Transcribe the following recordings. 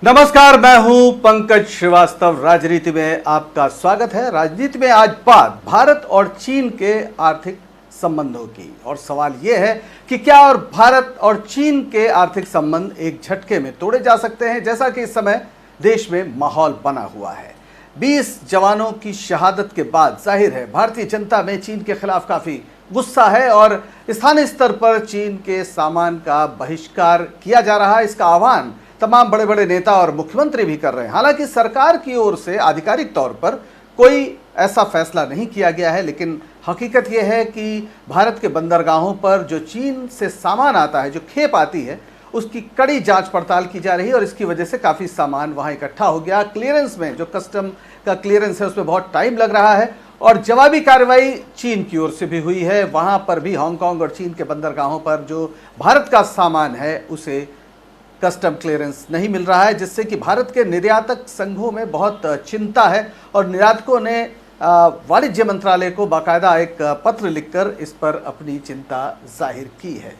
नमस्कार, मैं हूं पंकज श्रीवास्तव। राजनीति में आपका स्वागत है। राजनीति में आज बात भारत और चीन के आर्थिक संबंधों की, और सवाल यह है कि क्या और भारत और चीन के आर्थिक संबंध एक झटके में तोड़े जा सकते हैं, जैसा कि इस समय देश में माहौल बना हुआ है। 20 जवानों की शहादत के बाद जाहिर है भारतीय जनता में चीन के खिलाफ काफी गुस्सा है और स्थानीय स्तर पर चीन के सामान का बहिष्कार किया जा रहा है। इसका आह्वान तमाम बड़े बड़े नेता और मुख्यमंत्री भी कर रहे हैं। हालांकि सरकार की ओर से आधिकारिक तौर पर कोई ऐसा फैसला नहीं किया गया है, लेकिन हकीकत यह है कि भारत के बंदरगाहों पर जो चीन से सामान आता है, जो खेप आती है, उसकी कड़ी जांच पड़ताल की जा रही है और इसकी वजह से काफ़ी सामान वहां इकट्ठा हो गया। क्लियरेंस में, जो कस्टम का क्लियरेंस है, उसमें बहुत टाइम लग रहा है और जवाबी कार्रवाई चीन की ओर से भी हुई है। वहां पर भी हांगकांग और चीन के बंदरगाहों पर जो भारत का सामान है उसे कस्टम क्लियरेंस नहीं मिल रहा है, जिससे कि भारत के निर्यातक संघों में बहुत चिंता है और निर्यातकों ने वाणिज्य मंत्रालय को बाकायदा एक पत्र लिखकर इस पर अपनी चिंता जाहिर की है।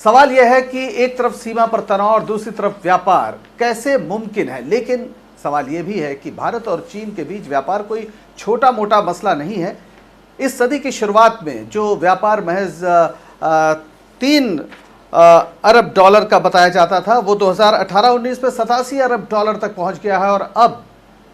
सवाल यह है कि एक तरफ सीमा पर तनाव और दूसरी तरफ व्यापार कैसे मुमकिन है, लेकिन सवाल यह भी है कि भारत और चीन के बीच व्यापार कोई छोटा मोटा मसला नहीं है। इस सदी की शुरुआत में जो व्यापार महज 3 अरब डॉलर का बताया जाता था, वो 2018-19 में 87 अरब डॉलर तक पहुंच गया है और अब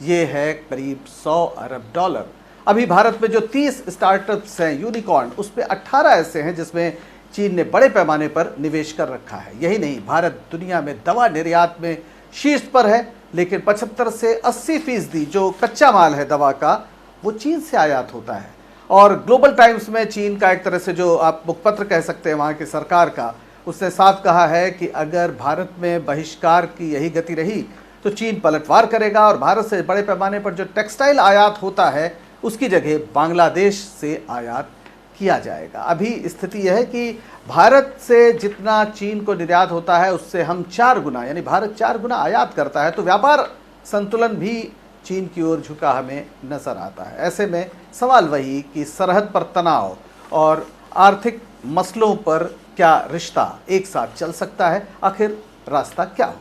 ये है करीब 100 अरब डॉलर। अभी भारत में जो 30 स्टार्टअप्स हैं यूनिकॉर्न, उस पे 18 ऐसे हैं जिसमें चीन ने बड़े पैमाने पर निवेश कर रखा है। यही नहीं, भारत दुनिया में दवा निर्यात में शीर्ष पर है, लेकिन 75 से 80% जो कच्चा माल है दवा का, वो चीन से आयात होता है। और ग्लोबल टाइम्स में चीन का एक तरह से जो आप मुखपत्र कह सकते हैं वहाँ की सरकार का, उसने साफ कहा है कि अगर भारत में बहिष्कार की यही गति रही तो चीन पलटवार करेगा और भारत से बड़े पैमाने पर जो टेक्सटाइल आयात होता है उसकी जगह बांग्लादेश से आयात किया जाएगा। अभी स्थिति यह है कि भारत से जितना चीन को निर्यात होता है उससे हम 4 गुना, यानी भारत 4 गुना आयात करता है, तो व्यापार संतुलन भी चीन की ओर झुका हमें नजर आता है। ऐसे में सवाल वही कि सरहद पर तनाव और आर्थिक मसलों पर क्या रिश्ता एक साथ चल सकता है, आखिर रास्ता क्या हो?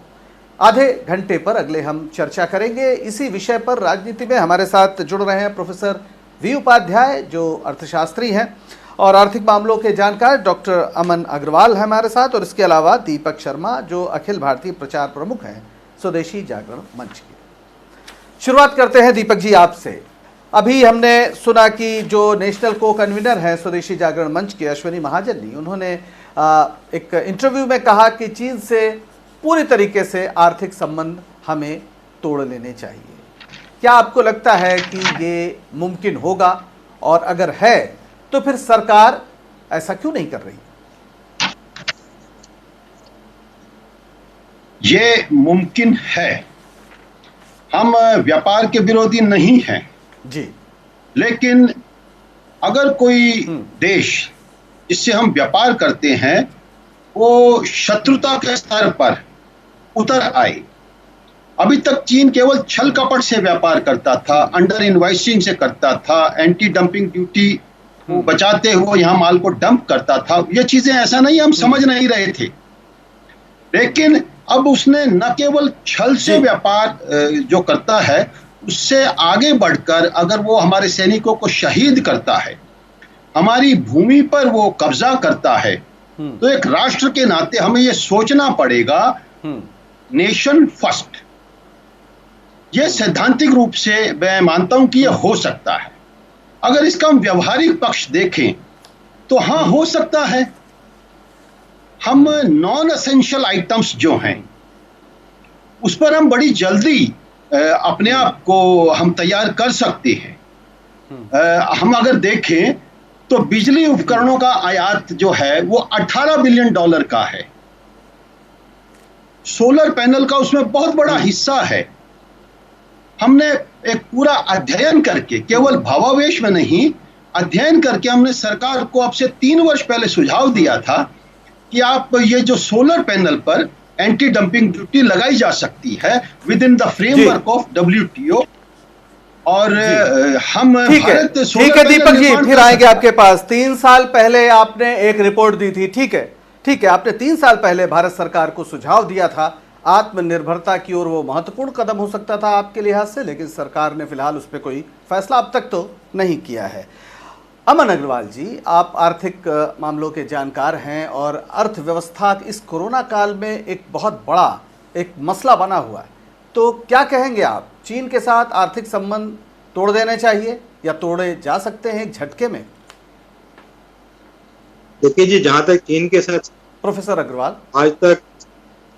आधे घंटे पर अगले हम चर्चा करेंगे इसी विषय पर। राजनीति में हमारे साथ जुड़ रहे हैं प्रोफेसर वी उपाध्याय, जो अर्थशास्त्री हैं और आर्थिक मामलों के जानकार। डॉक्टर अमन अग्रवाल है हमारे साथ, और इसके अलावा दीपक शर्मा, जो अखिल भारतीय प्रचार प्रमुख हैं स्वदेशी जागरण मंच के। शुरुआत करते हैं दीपक जी आपसे। अभी हमने सुना कि जो नेशनल को कन्वीनर हैं स्वदेशी जागरण मंच के, अश्विनी महाजन जी, उन्होंने एक इंटरव्यू में कहा कि चीन से पूरी तरीके से आर्थिक संबंध हमें तोड़ लेने चाहिए। क्या आपको लगता है कि ये मुमकिन होगा, और अगर है तो फिर सरकार ऐसा क्यों नहीं कर रही? ये मुमकिन है। हम व्यापार के विरोधी नहीं हैं जी, लेकिन अगर कोई देश जिससे हम व्यापार करते हैं वो शत्रुता के स्तर पर उतर आए। अभी तक चीन केवल छल कपट से व्यापार करता था, अंडर इनवॉइसिंग से करता था, एंटी डंपिंग ड्यूटी को बचाते हुए यहाँ माल को डंप करता था। ये चीजें ऐसा नहीं, हम समझ नहीं रहे थे, लेकिन अब उसने न केवल छल से व्यापार जो करता है, उससे आगे बढ़कर अगर वो हमारे सैनिकों को शहीद करता है, हमारी भूमि पर वो कब्जा करता है, तो एक राष्ट्र के नाते हमें ये सोचना पड़ेगा, नेशन फर्स्ट। ये सैद्धांतिक रूप से मैं मानता हूं कि ये हो सकता है। अगर इसका हम व्यवहारिक पक्ष देखें तो हाँ, हो सकता है। हम नॉन एसेंशियल आइटम्स जो हैं उस पर हम बड़ी जल्दी अपने आप को हम तैयार कर सकते हैं। हम अगर देखें तो बिजली उपकरणों का आयात जो है वो 18 बिलियन डॉलर का है। सोलर पैनल का उसमें बहुत बड़ा हिस्सा है। हमने एक पूरा अध्ययन करके, केवल भावावेश में नहीं, अध्ययन करके हमने सरकार को अब से 3 वर्ष पहले सुझाव दिया था कि आप ये जो सोलर पैनल पर एंटी डंपिंग ड्यूटी लगाई जा सकती है with in the framework of WTO। और हम ठीक है दीपक जी, फिर आएंगे आपके पास। 3 साल पहले आपने एक रिपोर्ट दी थी, ठीक है, आपने 3 साल पहले भारत सरकार को सुझाव दिया था आत्मनिर्भरता की ओर वो महत्वपूर्ण कदम हो सकता था आपके लिहाज से, लेकिन सरकार ने फिलहाल उस पर कोई फैसला अब तक तो नहीं किया है। अमन अग्रवाल जी, आप आर्थिक मामलों के जानकार हैं और अर्थव्यवस्था इस कोरोना काल में एक बहुत बड़ा एक मसला बना हुआ है, तो क्या कहेंगे आप? चीन के साथ आर्थिक संबंध तोड़ देने चाहिए या तोड़े जा सकते हैं एक झटके में? देखिए जी, जहां तक चीन के साथ प्रोफेसर अग्रवाल, आज तक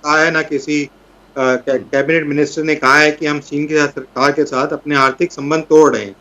कहा है ना, किसी कैबिनेट मिनिस्टर ने कहा है कि हम चीन के साथ, सरकार के साथ अपने आर्थिक संबंध तोड़ रहे हैं।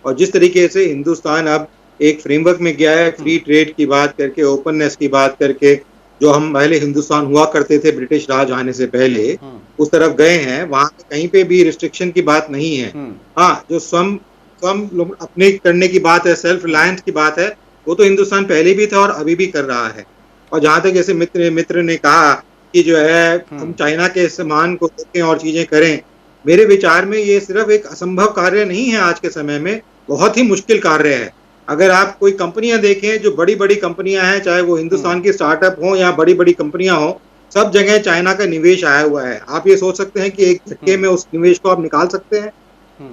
और जिस तरीके से हिंदुस्तान अब एक फ्रेमवर्क में गया है, फ्री ट्रेड की बात करके, ओपननेस की बात करके, जो हम पहले हिंदुस्तान हुआ करते थे ब्रिटिश राज आने से पहले, उस तरफ गए हैं, वहां पे कहीं पे भी रिस्ट्रिक्शन की बात नहीं है। हाँ, जो स्वयं अपने करने की बात है, सेल्फ रिलायंस की बात है, वो तो हिंदुस्तान पहले भी था और अभी भी कर रहा है। और जहां तक जैसे मित्र ने कहा कि जो है हम चाइना के सामान को देखें और चीजें करें, मेरे विचार में ये सिर्फ एक असंभव कार्य नहीं है, आज के समय में बहुत ही मुश्किल कार्य है। अगर आप कोई कंपनियां देखें, जो बड़ी बड़ी कंपनियां हैं, चाहे वो हिंदुस्तान की स्टार्टअप हो या बड़ी बड़ी कंपनियां हो, सब जगह चाइना का निवेश आया हुआ है। आप ये सोच सकते हैं कि एक झटके में उस निवेश को आप निकाल सकते हैं।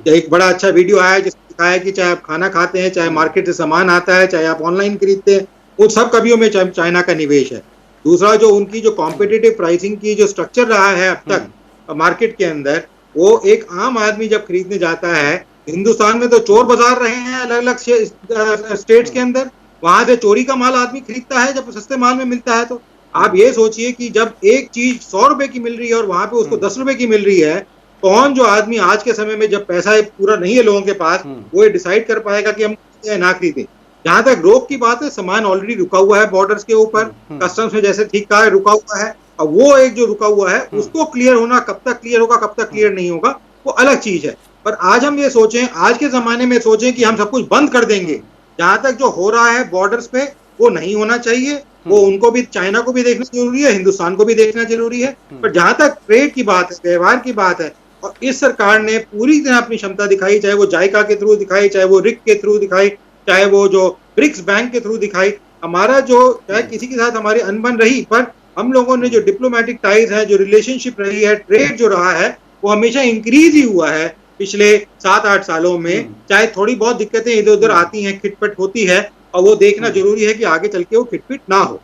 एक बड़ा अच्छा वीडियो आया जिसमें दिखाया कि चाहे आप खाना खाते हैं, चाहे मार्केट से सामान आता है, चाहे आप ऑनलाइन खरीदते हैं, उन सब कभियों में चाइना का निवेश है। दूसरा, जो उनकी जो कॉम्पिटिटिव प्राइसिंग की जो स्ट्रक्चर रहा है अब तक मार्केट के अंदर, वो एक आम आदमी जब खरीदने जाता है, हिंदुस्तान में तो चोर बाजार रहे हैं अलग अलग स्टेट्स के अंदर, वहां से चोरी का माल आदमी खरीदता है जब सस्ते माल में मिलता है। तो आप ये सोचिए कि जब एक चीज 100 रुपए की मिल रही है और वहां पे उसको 10 रुपए की मिल रही है, कौन जो आदमी आज के समय में जब पैसा पूरा नहीं है लोगों के पास, वो ये डिसाइड कर पाएगा कि हम ना खरीदें। जहां तक रोक की बात है, सामान ऑलरेडी रुका हुआ है बॉर्डर्स के ऊपर, कस्टम्स में जैसे ठीक कहा है रुका हुआ है। अब वो एक जो रुका हुआ है उसको क्लियर होना, कब तक क्लियर होगा कब तक क्लियर नहीं होगा, वो अलग चीज है। पर आज हम ये सोचें, आज के जमाने में सोचें कि हम सब कुछ बंद कर देंगे, जहां तक जो हो रहा है बॉर्डर्स पे वो नहीं होना चाहिए। वो उनको भी, चाइना को भी देखना जरूरी है, हिंदुस्तान को भी देखना जरूरी है। पर जहां तक ट्रेड की बात है, व्यवहार की बात है, और इस सरकार ने पूरी तरह अपनी क्षमता दिखाई, चाहे वो जायका के थ्रू दिखाई, चाहे वो रिक के थ्रू दिखाई, चाहे वो जो ब्रिक्स बैंक के थ्रू दिखाई। हमारा जो, चाहे किसी के साथ हमारी अनबन रही, पर हम लोगों ने जो डिप्लोमेटिक टाइज है, जो रिलेशनशिप रही है, ट्रेड जो रहा है, वो हमेशा इंक्रीज ही हुआ है पिछले 7-8 सालों में। चाहे थोड़ी बहुत दिक्कतें इधर उधर आती हैं, खिटपट होती है, और वो देखना जरूरी है कि आगे चल के वो खिटपिट ना हो।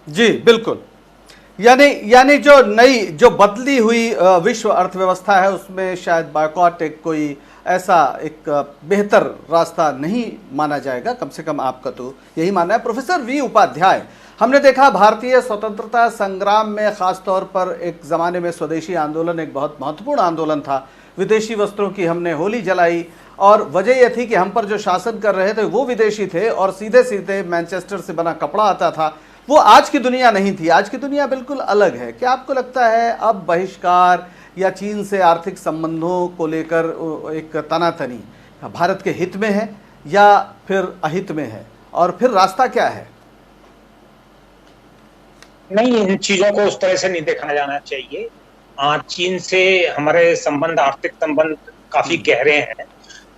जी बिल्कुल। यानी जो नई, जो बदली हुई विश्व अर्थव्यवस्था है, उसमें शायद बायकॉट एक कोई ऐसा एक बेहतर रास्ता नहीं माना जाएगा, कम से कम आपका तो यही मानना है। प्रोफेसर वी उपाध्याय, हमने देखा भारतीय स्वतंत्रता संग्राम में खासतौर पर एक ज़माने में स्वदेशी आंदोलन एक बहुत महत्वपूर्ण आंदोलन था। विदेशी वस्त्रों की हमने होली जलाई, और वजह यह थी कि हम पर जो शासन कर रहे थे वो विदेशी थे और सीधे सीधे मैनचेस्टर से बना कपड़ा आता था। वो आज की दुनिया नहीं थी, आज की दुनिया बिल्कुल अलग है। क्या आपको लगता है अब बहिष्कार या चीन से आर्थिक संबंधों को लेकर एक तनातनी भारत के हित में है या फिर अहित में है, और फिर रास्ता क्या है? नहीं, इन चीजों को उस तरह से नहीं देखा जाना चाहिए। चीन से हमारे संबंध, आर्थिक संबंध काफी गहरे हैं।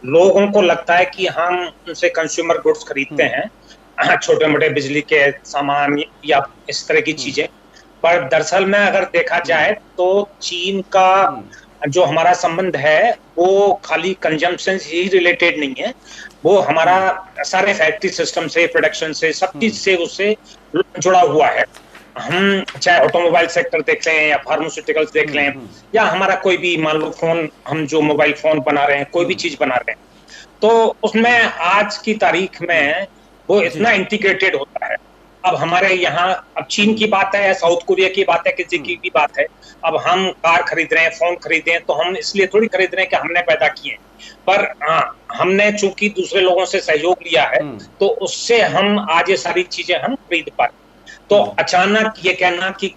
लोगों को लगता है कि हम उनसे कंज्यूमर गुड्स खरीदते हैं, छोटे मोटे बिजली के सामान या इस तरह की चीजें, पर दरअसल में अगर देखा जाए तो चीन का जो हमारा संबंध है वो खाली कंजम्पशन से ही रिलेटेड नहीं है, वो हमारा सारे फैक्ट्री सिस्टम से, प्रोडक्शन से, सब चीज से उससे जुड़ा हुआ है। हम चाहे ऑटोमोबाइल सेक्टर देख लें या फार्मास्यूटिकल्स देख लें, या हमारा कोई भी, मान लो फोन, हम जो मोबाइल फोन बना रहे हैं, कोई भी चीज बना रहे हैं, तो उसमें आज की तारीख में वो इतना इंटीग्रेटेड होता है। अब हमारे यहाँ, अब चीन की बात है या साउथ कोरिया की बात है, किसी की भी बात है, अब हम कार खरीद रहे हैं, फोन खरीदे हैं, तो हम इसलिए थोड़ी खरीद रहे हैं कि हमने पैदा किए, पर हमने चूंकि दूसरे लोगों से सहयोग लिया है, तो उससे हम आज ये सारी चीजें हम खरीद पाए। तो अचानक ये कहना कि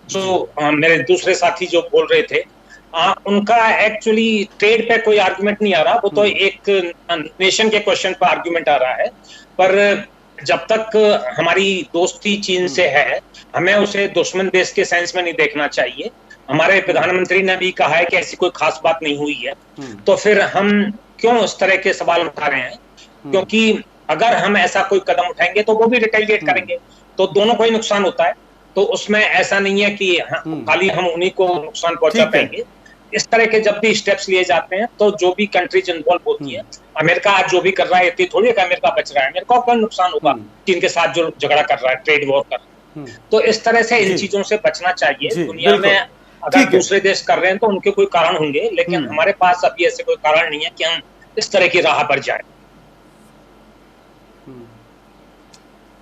जो मेरे दूसरे साथी जो बोल रहे थे, उनका एक्चुअली ट्रेड पे कोई आर्गुमेंट नहीं आ रहा, वो तो एक नेशन के क्वेश्चन पर आर्गुमेंट आ रहा है। पर जब तक हमारी दोस्ती चीन से है, हमें उसे दुश्मन देश के सेंस में नहीं देखना चाहिए। हमारे प्रधानमंत्री ने भी कहा है कि ऐसी कोई खास बात नहीं हुई है, तो फिर हम क्यों इस तरह के सवाल उठा रहे हैं? क्योंकि अगर हम ऐसा कोई कदम उठाएंगे तो वो भी रिटेलिएट करेंगे, तो दोनों को ही नुकसान होता है। तो उसमें ऐसा नहीं है कि खाली हम उन्हीं को नुकसान पहुंचा पाएंगे। इस तरह के जब भी स्टेप्स लिए जाते हैं तो जो भी कंट्रीज इन्वॉल्व होती है, अमेरिका आज जो भी कर रहा है इतनी थोड़ी है अमेरिका बच रहा है, अमेरिका को कौन नुकसान होगा चीन के साथ जो झगड़ा कर रहा है, ट्रेड वॉर कर रहा है। तो इस तरह से इन चीजों से बचना चाहिए। दुनिया में अगर दूसरे देश कर रहे हैं तो उनके कोई कारण होंगे, लेकिन हमारे पास अभी ऐसे कोई कारण नहीं है कि हम इस तरह की राह पर जाएं।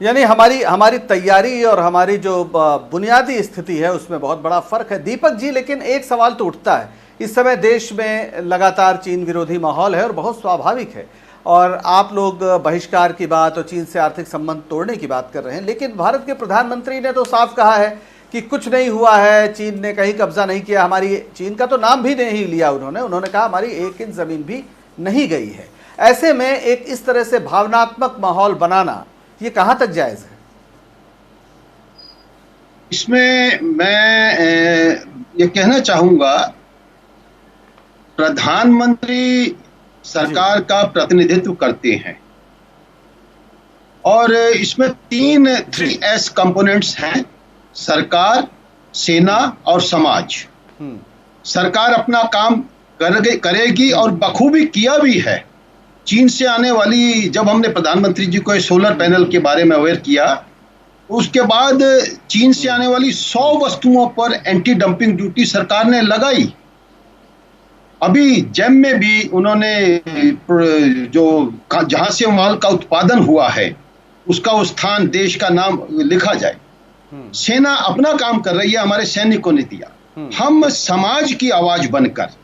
यानी हमारी तैयारी और हमारी जो बुनियादी स्थिति है उसमें बहुत बड़ा फर्क है। दीपक जी, लेकिन एक सवाल तो उठता है, इस समय देश में लगातार चीन विरोधी माहौल है और बहुत स्वाभाविक है, और आप लोग बहिष्कार की बात और चीन से आर्थिक संबंध तोड़ने की बात कर रहे हैं, लेकिन भारत के प्रधानमंत्री ने तो साफ कहा है कि कुछ नहीं हुआ है, चीन ने कहीं कब्जा नहीं किया, हमारी चीन का तो नाम भी नहीं लिया उन्होंने कहा हमारी एक इंच जमीन भी नहीं गई है। ऐसे में एक इस तरह से भावनात्मक माहौल बनाना ये कहां तक जायज है? इसमें मैं ये कहना चाहूंगा, प्रधानमंत्री सरकार का प्रतिनिधित्व करते हैं और इसमें 3S कंपोनेंट्स हैं, सरकार, सेना और समाज। सरकार अपना काम करेगी और बखूबी किया भी है। चीन से आने वाली, जब हमने प्रधानमंत्री जी को सोलर पैनल के बारे में अवेयर किया, उसके बाद चीन से आने वाली 100 वस्तुओं पर एंटी डंपिंग ड्यूटी सरकार ने लगाई। अभी जैम में भी उन्होंने जो जहां से माल का उत्पादन हुआ है उसका वो स्थान, देश का नाम लिखा जाए। सेना अपना काम कर रही है, हमारे सैनिकों ने दिया। हम समाज की आवाज बनकर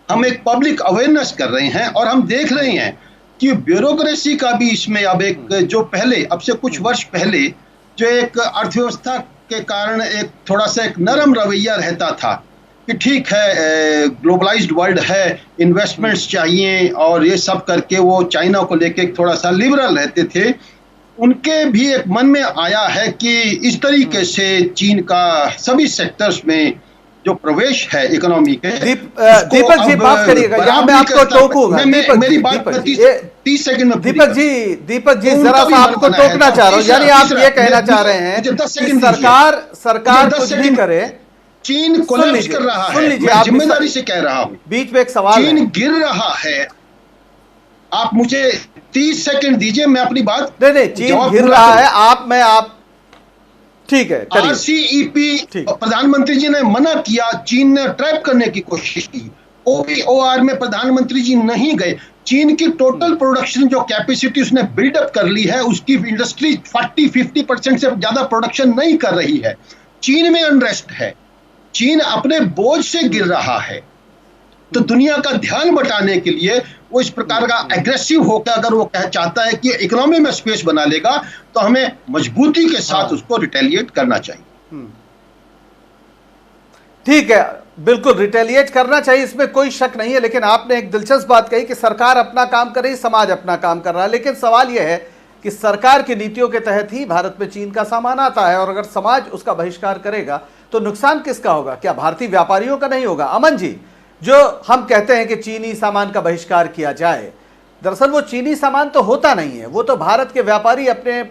हम एक पब्लिक अवेयरनेस कर रहे हैं और हम देख रहे हैं कि ब्यूरोक्रेसी का भी इसमें अब एक, जो पहले, अब से कुछ वर्ष पहले जो एक अर्थव्यवस्था के कारण एक थोड़ा सा एक नरम रवैया रहता था कि ठीक है ग्लोबलाइज्ड वर्ल्ड है, इन्वेस्टमेंट्स चाहिए और ये सब करके वो चाइना को लेके थोड़ा सा लिबरल रहते थे, उनके भी एक मन में आया है कि इस तरीके से चीन का सभी सेक्टर्स में जो प्रवेश है इकोनॉमी के। दीपक जी माफ करिएगा, यहाँ मैं आपको टोकूंगा। मेरी बात 30 सेकंड में। दीपक जी जरा सा आपको टोकना चाह रहा हूँ, यानी आप ये कहना चाह रहे हैं कि सरकार कुछ भी करे, चीन कोलैप्स कर रहा है। मैं जिम्मेदारी से कह रहा हूँ, बीच में एक सवाल, चीन गिर रहा है। आप मुझे 30 सेकंड दीजिए, मैं अपनी बात। नहीं, चीन गिर रहा है, आप ठीक है। RCEP प्रधानमंत्री जी ने मना किया, चीन ने ट्रैप करने की कोशिश की। OPOR में प्रधानमंत्री जी नहीं गए। चीन की टोटल प्रोडक्शन जो कैपेसिटी उसने बिल्डअप कर ली है, उसकी इंडस्ट्री 40-50% से ज्यादा प्रोडक्शन नहीं कर रही है। चीन में अनरेस्ट है, चीन अपने बोझ से गिर रहा है। तो दुनिया का ध्यान बटाने के लिए वो इस प्रकार का एग्रेसिव होकर अगर वो चाहता है कि इकोनॉमी में स्पेस बना लेगा, तो हमें मजबूती के साथ उसको रिटेलिएट करना चाहिए। ठीक है, बिल्कुल रिटेलिएट करना चाहिए, इसमें कोई शक नहीं है। लेकिन आपने एक दिलचस्प बात कही कि सरकार अपना काम कर रही, समाज अपना काम कर रहा है। लेकिन सवाल यह है कि सरकार की नीतियों के तहत ही भारत में चीन का सामान आता है, और अगर समाज उसका बहिष्कार करेगा तो नुकसान किसका होगा? क्या भारतीय व्यापारियों का नहीं होगा? अमन जी, जो हम कहते हैं कि चीनी सामान का बहिष्कार किया जाए, दरअसल वो चीनी सामान तो होता नहीं है, वो तो भारत के व्यापारी अपने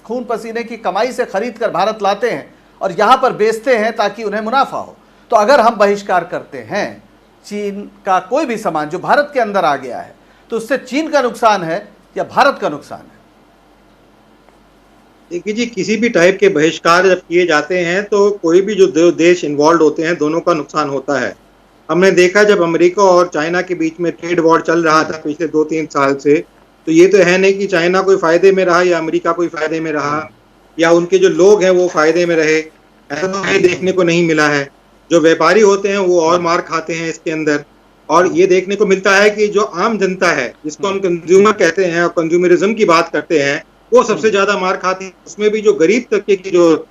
खून पसीने की कमाई से खरीद कर भारत लाते हैं और यहां पर बेचते हैं ताकि उन्हें मुनाफा हो। तो अगर हम बहिष्कार करते हैं चीन का कोई भी सामान जो भारत के अंदर आ गया है, तो उससे चीन का नुकसान है या भारत का नुकसान है? देखिए जी, किसी भी टाइप के बहिष्कार जब किए जाते हैं तो कोई भी जो दो देश इन्वॉल्व होते हैं, दोनों का नुकसान होता है। हमने देखा जब अमेरिका और चाइना के बीच में ट्रेड वॉर चल रहा था पिछले 2-3 साल से, तो ये तो है नहीं कि चाइना कोई फायदे में रहा या अमेरिका कोई फायदे में रहा या उनके जो लोग हैं वो फायदे में रहे, ऐसा तो कहीं देखने को नहीं मिला है। जो व्यापारी होते हैं वो और मार खाते हैं इसके अंदर। और ये देखने को मिलता है कि जो आम जनता है, जिसको हम कंज्यूमर कहते हैं और कंज्यूमरिज्म की बात करते हैं, वो सबसे ज्यादा मार खाती है। उसमें भी जो गरीब तबके की जो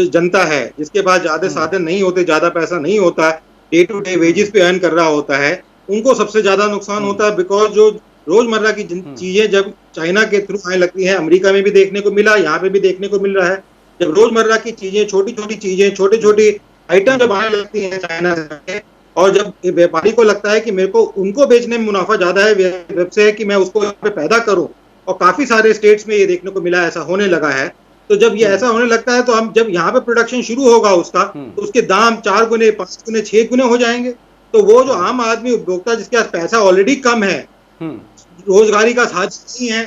जनता है, जिसके पास ज्यादा साधन नहीं होते, ज्यादा पैसा नहीं होता, डे टू डे वेजेस पे अर्न कर रहा होता है, उनको सबसे ज्यादा नुकसान होता है। बिकॉज जो रोजमर्रा की चीजें जब चाइना के थ्रू आने लगती हैं, अमेरिका में भी देखने को मिला, यहाँ पे भी देखने को मिल रहा है, जब रोजमर्रा की चीजें, छोटी छोटी चीजें, छोटी छोटी आइटम जब आने लगती हैं चाइना से, और जब व्यापारी को लगता है कि मेरे को उनको बेचने में मुनाफा ज्यादा है वेब से, कि मैं उसको यहाँ पे पैदा करूं, और काफी सारे स्टेट्स में ये देखने को मिला, ऐसा होने लगा है, तो जब ये ऐसा होने लगता है तो हम जब यहाँ पे प्रोडक्शन शुरू होगा उसका, तो उसके दाम 4 गुने 5 गुने 6 गुने हो जाएंगे। तो वो जो आम आदमी उपभोक्ता जिसके पास पैसा ऑलरेडी कम है, रोजगारी का साधन नहीं है,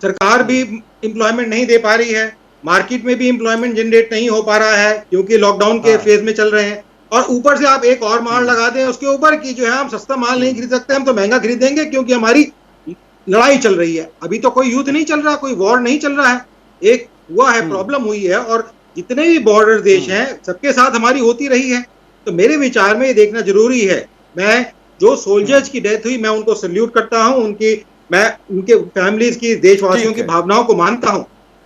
सरकार भी एम्प्लॉयमेंट नहीं दे पा रही है, मार्केट में भी एम्प्लॉयमेंट जनरेट नहीं हो पा रहा है क्योंकि लॉकडाउन के फेज में चल रहे हैं, और ऊपर से आप एक और माल लगा दें उसके ऊपर कि जो है हम सस्ता माल नहीं खरीद सकते, हम तो महंगा खरीदेंगे क्योंकि हमारी लड़ाई चल रही है। अभी तो कोई युद्ध नहीं चल रहा, कोई वॉर नहीं चल रहा है, एक हुआ है, प्रॉब्लम हुई है, और जितने भी बॉर्डर देश हैं सबके साथ हमारी होती रही है। तो मेरे विचार में ये देखना जरूरी है। मैं जो सोल्जर्स की डेथ हुई मैं उनको सल्यूट करता हूं, मैं उनके फैमिलीज की, देशवासियों की भावनाओं को मानता हूं।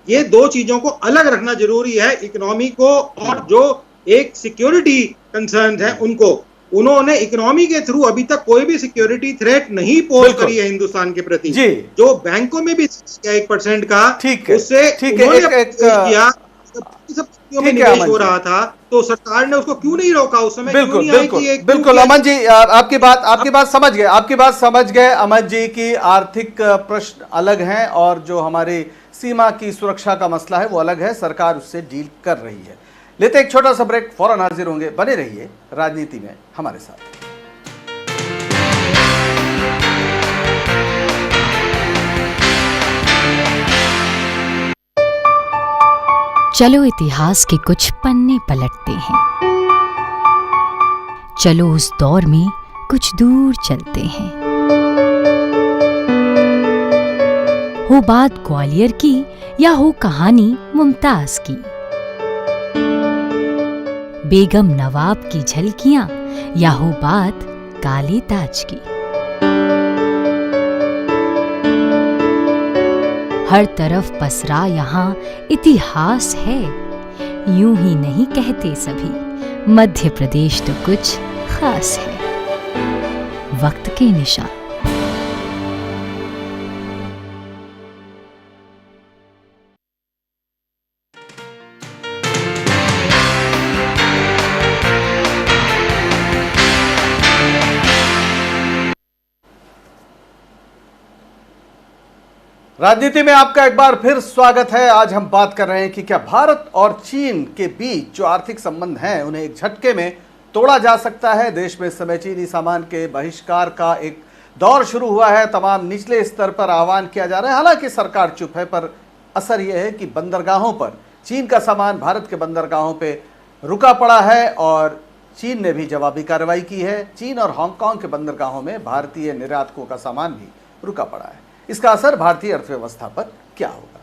ये दो चीजों को अलग रखना जरूरी है, इकोनॉमी को और जो एक सिक्योरिटी कंसर्न है उनको। उन्होंने इकोनॉमी के थ्रू अभी तक कोई भी सिक्योरिटी थ्रेट नहीं पोज करी है हिंदुस्तान के प्रति। जो बैंकों में भी 1% का उससे उन्होंने किया, में निवेश हो रहा था, तो सरकार ने उसको क्यों नहीं रोका उस समय? बिल्कुल बिल्कुल अमन जी, आपकी बात समझ गए अमन जी की आर्थिक प्रश्न अलग हैं और जो हमारी सीमा की सुरक्षा का मसला है वो अलग है, सरकार उससे डील कर रही है। लेते एक छोटा सा ब्रेक, फौरन हाजिर होंगे, बने रहिए राजनीति में हमारे साथ। चलो इतिहास के कुछ पन्ने पलटते हैं, चलो उस दौर में कुछ दूर चलते हैं। हो बात ग्वालियर की या हो कहानी मुमताज की, बेगम नवाब की झलकियां या हो बात काले ताज की, हर तरफ पसरा यहाँ इतिहास है। यूं ही नहीं कहते सभी, मध्य प्रदेश तो कुछ खास है। वक्त के निशान। राजनीति में आपका एक बार फिर स्वागत है। आज हम बात कर रहे हैं कि क्या भारत और चीन के बीच जो आर्थिक संबंध हैं उन्हें एक झटके में तोड़ा जा सकता है। देश में इस समय चीनी सामान के बहिष्कार का एक दौर शुरू हुआ है, तमाम निचले स्तर पर आह्वान किया जा रहा है। हालांकि सरकार चुप है, पर असर यह है कि बंदरगाहों पर चीन का सामान भारत के बंदरगाहों पर रुका पड़ा है और चीन ने भी जवाबी कार्रवाई की है। चीन और हांगकांग के बंदरगाहों में भारतीय निर्यातकों का सामान भी रुका पड़ा है। इसका असर भारतीय अर्थव्यवस्था पर क्या होगा?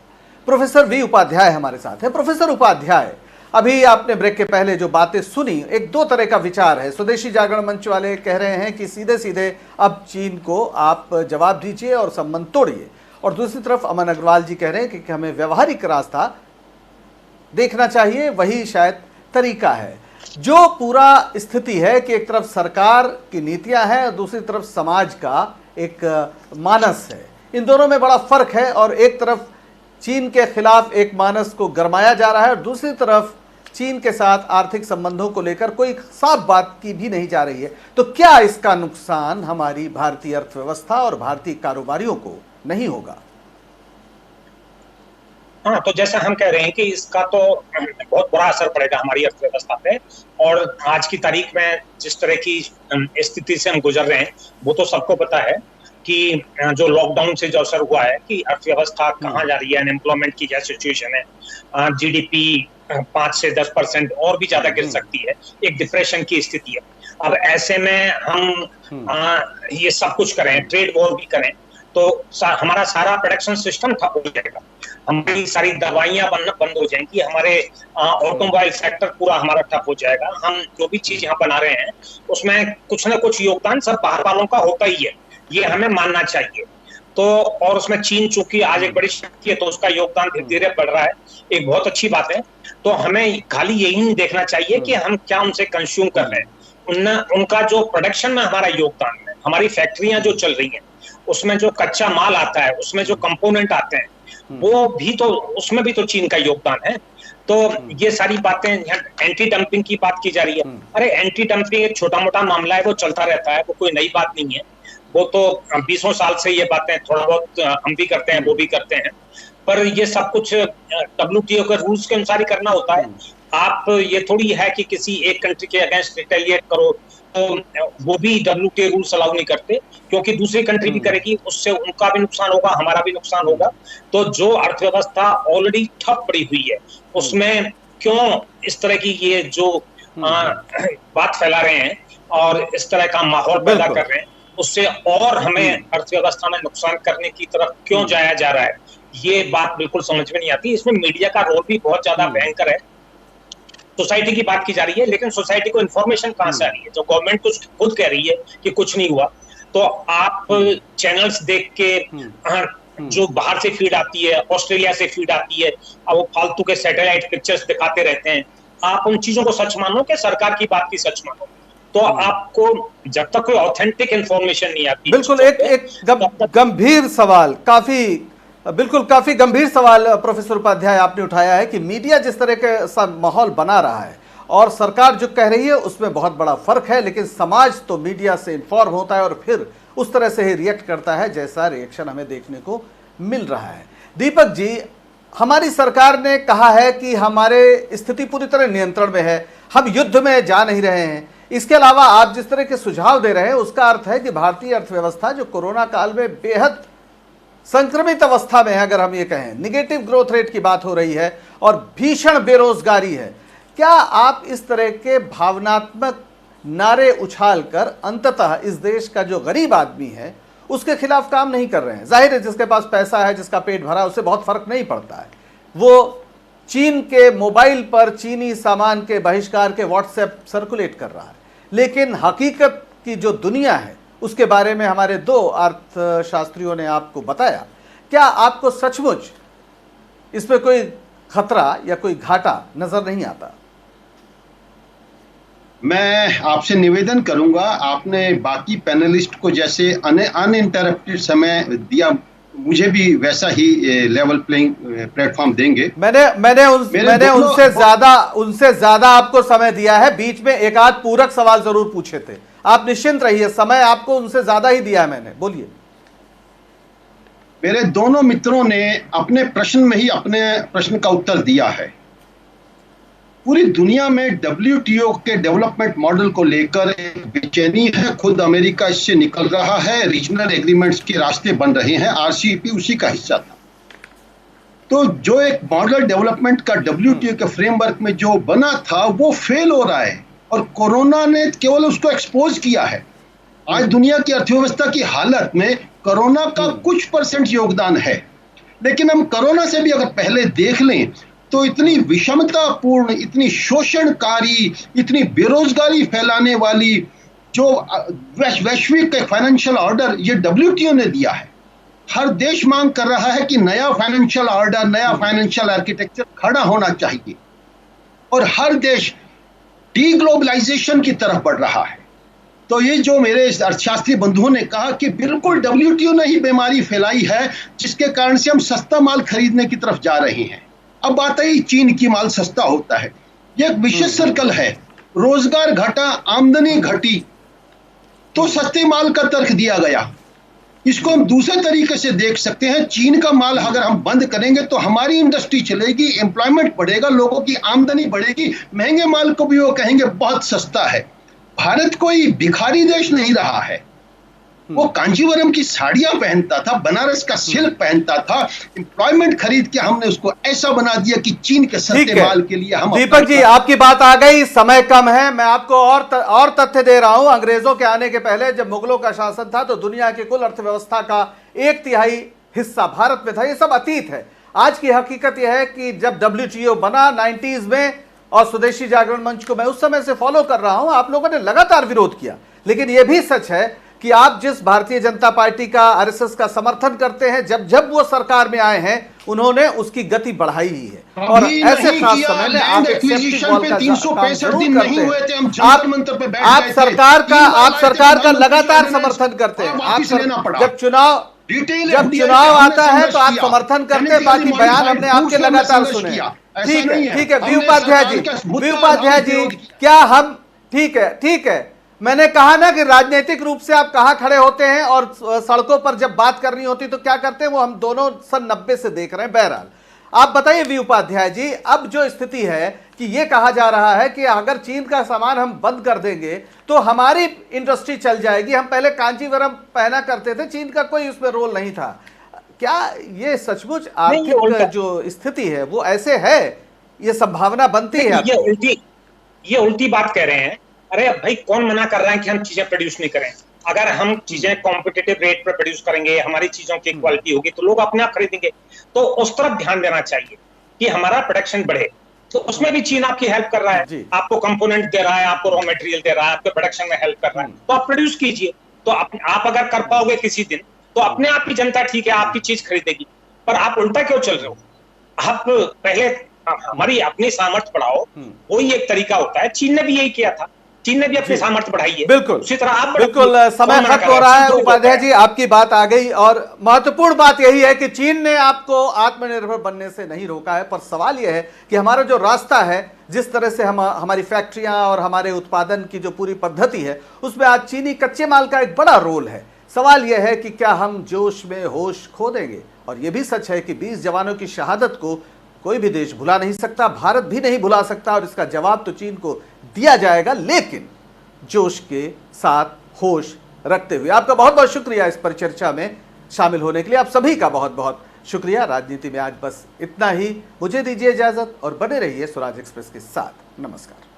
प्रोफेसर वी उपाध्याय हमारे साथ है। प्रोफेसर उपाध्याय, अभी आपने ब्रेक के पहले जो बातें सुनी, एक दो तरह का विचार है। स्वदेशी जागरण मंच वाले कह रहे हैं कि सीधे सीधे अब चीन को आप जवाब दीजिए और संबंध तोड़िए, और दूसरी तरफ अमन अग्रवाल जी कह रहे हैं कि हमें व्यवहारिक रास्ता देखना चाहिए, वही शायद तरीका है। जो पूरा स्थिति है कि एक तरफ सरकार की नीतियां हैं और दूसरी तरफ समाज का एक मानस है, इन दोनों में बड़ा फर्क है। और एक तरफ चीन के खिलाफ एक मानस को गरमाया जा रहा है और दूसरी तरफ चीन के साथ आर्थिक संबंधों को लेकर कोई साफ बात की भी नहीं जा रही है। तो क्या इसका नुकसान हमारी भारतीय अर्थव्यवस्था और भारतीय कारोबारियों को नहीं होगा? हाँ, तो जैसा हम कह रहे हैं कि इसका तो बहुत बुरा असर पड़ेगा हमारी अर्थव्यवस्था पे, और आज की तारीख में जिस तरह की स्थिति से हम गुजर रहे हैं वो तो सबको पता है कि जो लॉकडाउन से जो असर हुआ है कि अर्थव्यवस्था कहाँ जा रही है, अनएम्प्लॉयमेंट की क्या सिचुएशन है, जीडीपी 5 से 10% और भी ज्यादा गिर सकती है, एक डिप्रेशन की स्थिति है। अब ऐसे में हम ये सब कुछ करें, ट्रेड वॉर भी करें, तो हमारा सारा प्रोडक्शन सिस्टम ठप हो जाएगा, हमारी सारी दवाइयां बंद हो जाएंगी, हमारे ऑटोमोबाइल सेक्टर पूरा हमारा ठप हो जाएगा। हम जो भी चीज यहाँ बना रहे हैं उसमें कुछ ना कुछ योगदान सब बाहर वालों का होता ही है, ये हमें मानना चाहिए। तो और उसमें चीन चूंकि आज एक बड़ी शक्ति है तो उसका योगदान धीरे धीरे बढ़ रहा है, एक बहुत अच्छी बात है। तो हमें खाली यही नहीं देखना चाहिए कि हम क्या उनसे कंज्यूम कर रहे हैं, उनका जो प्रोडक्शन में हमारा योगदान है, हमारी फैक्ट्रियां जो चल रही हैं उसमें जो कच्चा माल आता है, उसमें जो कंपोनेंट आते हैं, वो भी तो, उसमें भी तो चीन का योगदान है। तो ये सारी बातें, यहाँ एंटी डंपिंग की बात की जा रही है। अरे एंटी डंपिंग एक छोटा मोटा मामला है, वो चलता रहता है, वो कोई नई बात नहीं है। वो तो 20 साल से ये बातें थोड़ा बहुत हम भी करते हैं, वो भी करते हैं, पर ये सब कुछ WTO के रूल्स के अनुसार ही करना होता है। आप ये थोड़ी है कि किसी एक कंट्री के अगेंस्ट रिटेलिएट करो, तो वो भी WTO रूल्स अलाउ नहीं करते, क्योंकि दूसरी कंट्री भी करेगी, उससे उनका भी नुकसान होगा, हमारा भी नुकसान होगा। तो जो अर्थव्यवस्था ऑलरेडी ठप पड़ी हुई है, उसमें क्यों इस तरह की ये जो बात फैला रहे हैं और इस तरह का माहौल पैदा कर रहे हैं, उससे और हमें अर्थव्यवस्था में नुकसान करने की तरफ क्यों जाया जा रहा है, ये बात बिल्कुल समझ में नहीं आती। इसमें मीडिया का रोल भी बहुत ज्यादा भयंकर है। सोसाइटी की बात की जा रही है, लेकिन सोसाइटी को इंफॉर्मेशन कहां से आ रही है? जो गवर्नमेंट कुछ खुद कह रही है कि कुछ नहीं हुआ, तो आप चैनल्स देख के जो बाहर से फीड आती है, ऑस्ट्रेलिया से फीड आती है, अब वो फालतू के सैटेलाइट पिक्चर्स दिखाते रहते हैं, आप उन चीजों को सच मानो कि सरकार की बात की सच मानो? तो आपको जब तक कोई ऑथेंटिक इंफॉर्मेशन नहीं आती। बिल्कुल एक गंभीर सवाल, काफी गंभीर सवाल प्रोफेसर उपाध्याय आपने उठाया है कि मीडिया जिस तरह के माहौल बना रहा है और सरकार जो कह रही है उसमें बहुत बड़ा फर्क है, लेकिन समाज तो मीडिया से इन्फॉर्म होता है और फिर उस तरह से ही रिएक्ट करता है जैसा रिएक्शन हमें देखने को मिल रहा है। दीपक जी, हमारी सरकार ने कहा है कि हमारे स्थिति पूरी तरह नियंत्रण में है, हम युद्ध में जा नहीं रहे हैं। इसके अलावा आप जिस तरह के सुझाव दे रहे हैं उसका अर्थ है कि भारतीय अर्थव्यवस्था जो कोरोना काल में बेहद संक्रमित अवस्था में है, अगर हम ये कहें, निगेटिव ग्रोथ रेट की बात हो रही है और भीषण बेरोजगारी है, क्या आप इस तरह के भावनात्मक नारे उछालकर अंततः इस देश का जो गरीब आदमी है उसके खिलाफ काम नहीं कर रहे हैं? जाहिर है जिसके पास पैसा है, जिसका पेट भरा, उससे बहुत फर्क नहीं पड़ता है, वो चीन के मोबाइल पर चीनी सामान के बहिष्कार के व्हाट्सएप सर्कुलेट कर रहा है, लेकिन हकीकत की जो दुनिया है उसके बारे में हमारे दो अर्थशास्त्रियों ने आपको बताया। क्या आपको सचमुच इसमें कोई खतरा या कोई घाटा नजर नहीं आता? मैं आपसे निवेदन करूंगा, आपने बाकी पैनलिस्ट को जैसे अनइंटरप्टेड समय दिया, मुझे भी वैसा ही लेवल प्लेइंग प्लेटफॉर्म देंगे। मैंने उनसे ज्यादा आपको समय दिया है। बीच में एक आध पूरक सवाल जरूर पूछे थे, आप निश्चिंत रहिए, समय आपको उनसे ज्यादा ही दिया है मैंने। बोलिए। मेरे दोनों मित्रों ने अपने प्रश्न में ही अपने प्रश्न का उत्तर दिया है। पूरी दुनिया में WTO के डेवलपमेंट मॉडल को लेकर एक बेचैनी है, खुद अमेरिका इससे निकल रहा है, रीजनल एग्रीमेंट्स के रास्ते बन रहे हैं, RCEP उसी का हिस्सा था। तो जो एक मॉडल डेवलपमेंट का WTO के फ्रेमवर्क में जो बना था वो फेल हो रहा है और कोरोना ने केवल उसको एक्सपोज किया है। आज दुनिया की अर्थव्यवस्था की हालत में कोरोना का कुछ % योगदान है, लेकिन हम कोरोना से भी अगर पहले देख लें तो इतनी विषमतापूर्ण, इतनी शोषणकारी, इतनी बेरोजगारी फैलाने वाली जो वैश्विक फाइनेंशियल ऑर्डर ये WTO ने दिया है। हर देश मांग कर रहा है कि नया फाइनेंशियल ऑर्डर, नया फाइनेंशियल आर्किटेक्चर खड़ा होना चाहिए और हर देश डीग्लोबलाइजेशन की तरफ बढ़ रहा है। तो ये जो मेरे अर्थशास्त्री बंधुओं ने कहा कि बिल्कुल WTO ने ही बीमारी फैलाई है जिसके कारण से हम सस्ता माल खरीदने की तरफ जा रहे हैं। अब बात आई चीन की माल सस्ता होता है, ये एक विशेष सर्कल है। रोजगार घटा, आमदनी घटी, तो सस्ते माल का तर्क दिया गया। इसको हम दूसरे तरीके से देख सकते हैं, चीन का माल अगर हम बंद करेंगे तो हमारी इंडस्ट्री चलेगी, एम्प्लॉयमेंट बढ़ेगा, लोगों की आमदनी बढ़ेगी, महंगे माल को भी वो कहेंगे बहुत सस्ता है। भारत कोई भिखारी देश नहीं रहा है, वो कांजीवरम की साड़ियां पहनता था, बनारस का सिल्क पहनता था, एम्प्लॉयमेंट खरीद के हमने उसको ऐसा बना दिया कि चीन के सस्ते माल के लिए हम। दीपक जी, आपकी बात आ गई, समय कम है, मैं आपको और तथ्य दे रहा हूं। अंग्रेजों के आने के पहले जब मुगलों का शासन था तो दुनिया की कुल अर्थव्यवस्था का 1/3 हिस्सा भारत में था। ये सब अतीत है। आज की हकीकत यह है कि जब WTO बना 90s में और स्वदेशी जागरण मंच को मैं उस समय से फॉलो कर रहा हूं, आप लोगों ने लगातार विरोध किया, लेकिन यह भी सच है कि आप जिस भारतीय जनता पार्टी का, RSS का समर्थन करते हैं, जब वो सरकार में आए हैं उन्होंने उसकी गति बढ़ाई ही है और ऐसे खास समय में आप एक्सेप्टिव वॉल का काम जरूर करते हैं। आप सरकार का लगातार समर्थन करते हैं। आप जब चुनाव आता है तो आप समर्थन करते हैं, बाकी बयान हमने आपके लगातार सुने। ठीक है वी उपाध्याय जी, क्या हम ठीक है मैंने कहा ना कि राजनीतिक रूप से आप कहां खड़े होते हैं और सड़कों पर जब बात करनी होती तो क्या करते हैं, वो हम दोनों सन 90 से देख रहे हैं। बहरहाल आप बताइए वी उपाध्याय जी, अब जो स्थिति है कि यह कहा जा रहा है कि अगर चीन का सामान हम बंद कर देंगे तो हमारी इंडस्ट्री चल जाएगी। हम पहले कांचीवरम पहना करते थे, चीन का कोई उसमें रोल नहीं था। क्या ये सचमुच आर्थिक जो स्थिति है वो ऐसे है, ये संभावना बनती है? ये उल्टी बात कह रहे हैं। अरे भाई, कौन मना कर रहा है कि हम चीजें प्रोड्यूस नहीं करें? अगर हम चीजें कॉम्पिटिटिव रेट पर प्रोड्यूस करेंगे, हमारी चीजों की क्वालिटी होगी तो लोग अपने आप खरीदेंगे। तो उस तरफ ध्यान देना चाहिए कि हमारा प्रोडक्शन बढ़े। तो उसमें भी चीन आपकी हेल्प कर रहा है, आपको कंपोनेंट दे रहा है, आपको रॉ मटेरियल दे रहा है, आपके प्रोडक्शन में हेल्प कर रहा है। तो आप प्रोड्यूस कीजिए। तो आप अगर कर पाओगे किसी दिन तो अपने आप की जनता ठीक है आपकी चीज खरीदेगी। पर आप उल्टा क्यों चल रहे हो? आप पहले हमारी अपनी सामर्थ्य बढ़ाओ, वही एक तरीका होता है। चीन ने भी यही किया था, चीन ने भी अपनी सामर्थ्य बढ़ाई है। बिल्कुल उसी तरह आप बिल्कुल। समय खत्म हो रहा है उपाध्याय जी, आपकी बात आ गई और महत्वपूर्ण बात यही है कि चीन ने आपको आत्मनिर्भर बनने से नहीं रोका है। पर सवाल यह है कि हमारा जो रास्ता है, जिस तरह से हमारी फैक्ट्रियां और हमारे उत्पादन की जो पूरी पद्धति है, उसमें आज चीनी कच्चे माल का एक बड़ा रोल है। सवाल यह है कि क्या हम जोश में होश खो देंगे? और यह भी सच है कि 20 जवानों की शहादत को कोई भी देश भुला नहीं सकता, भारत भी नहीं भुला सकता, और इसका जवाब तो चीन को दिया जाएगा, लेकिन जोश के साथ होश रखते हुए। आपका बहुत बहुत शुक्रिया इस परिचर्चा में शामिल होने के लिए। आप सभी का बहुत बहुत शुक्रिया। राजनीति में आज बस इतना ही। मुझे दीजिए इजाजत और बने रहिए स्वराज एक्सप्रेस के साथ। नमस्कार।